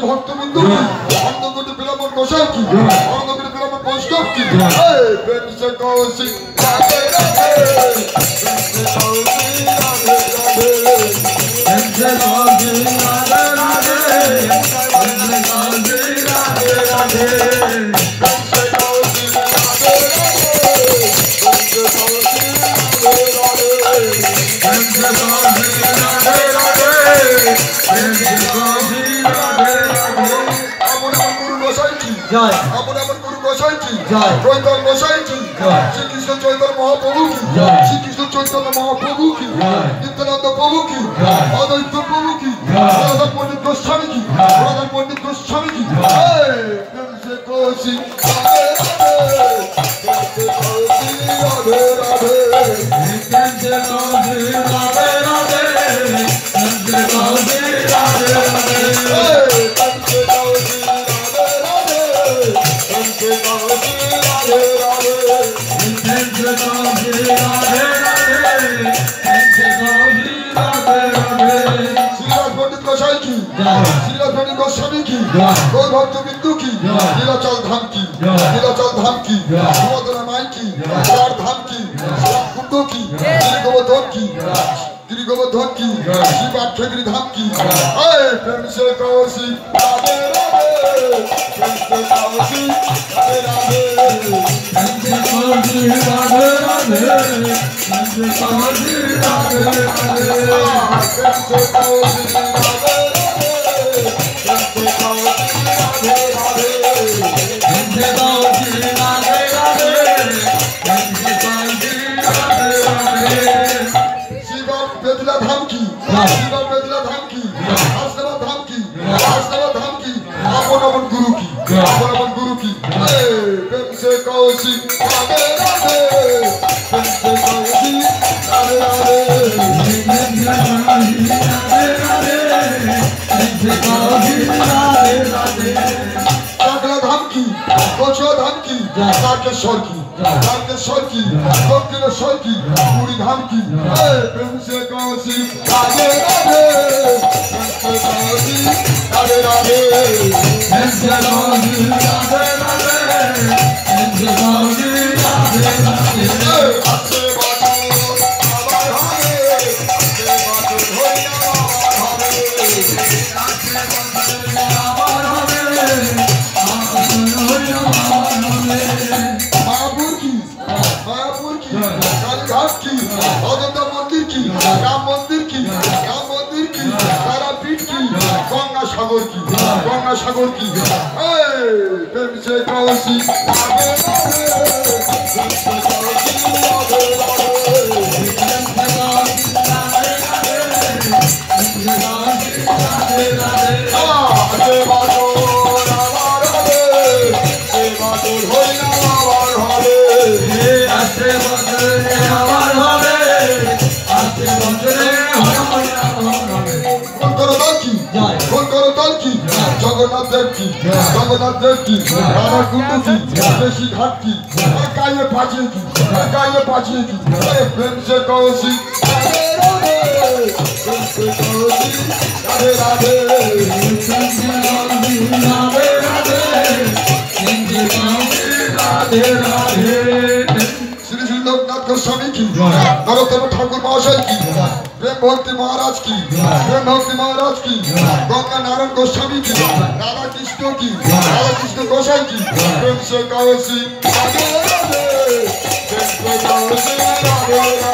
ভক্তবৃন্দ কি অন্ধকূটে বিরামন গোসাই কি অন্ধকূটে বিরামন বৈষ্ণব কি প্রেম সে কৌশিক রাধে রাধে প্রেম সে কৌশিক রাধে রাধে জয় আপন আপন গুরু গোসাই কি জয় চৈতন্য গোসাই কি জয় শ্রীকৃষ্ণ চৈতন্য মহাপ্রভু কি জয় শ্রীকৃষ্ণ চৈতন্য মহাপ্রভু কি জয় নিত্যানন্দ প্রভু কি জয় অদ্বৈত প্রভু কি জয় রাধা পণ্ডিত গোস্বামী কি রাধা পণ্ডিত গোস্বামী কি প্রেম সে কৌশিক রাধে রাধে রাধে প্রেম সে কৌশিক রাধে রাধে প্রেম সে কৌশিক রাধে রাধে गोस्वामी की गौर भक्त बिंदु की नीलाचल धाम की नीलाचल धाम की सुमधुरा माई की चार धाम की श्याम कुंड की गिरिगोवर्धन की गिरिगोवर्धन की शिव आठगिरी धाम की प्रेम से कौशिक राधे राधे प्रेम से कौशिक राधे राधे प्रेम से कौशिक राधे राधे प्रेम से कौशिक राधे राधे प्रेम से कौशिक राधे धाम की धाम की धाम की अपन गुरु की प्रेम से कौशिक राधे राधे प्रेम से कौशिक राधे राधे धाम की गोचुआ धाम की तारकेश्वर की दक्षिणेश्वर की पूरी धाम की प्रेम से कौशिक राधे राधे प्रेम से कौशिक राधे राधे प्रेम से कौशिक राधे राधे प्रेम से कौशिक राधे राधे अच्छे बातों आवाज हमें अच्छे बातों होई आवाज मायापुर की कालीघाट की अयोध्या मंदिर की राम मंदिर की तारापीठ की गंगा सागर की प्रेम से कौशिक राधे राधे प्रेम से कौशिक राधे राधे जगन्नाथ देव की राधा कुंड की देशी घाट की गाये पाचिए की प्रेम से कौशिक राधे राधे प्रेम से कौशिक राधे राधे श्री श्री लोकनाथ गोस्वामी की नरोत्तम ठाकुर महाशय की प्रेम भक्ति महाराज की गंगा नारायण गोस्वामी की राधा कृष्ण गोसाई की प्रेम से कौशिक राधे राधे प्रेम से कौशिक राधे राधे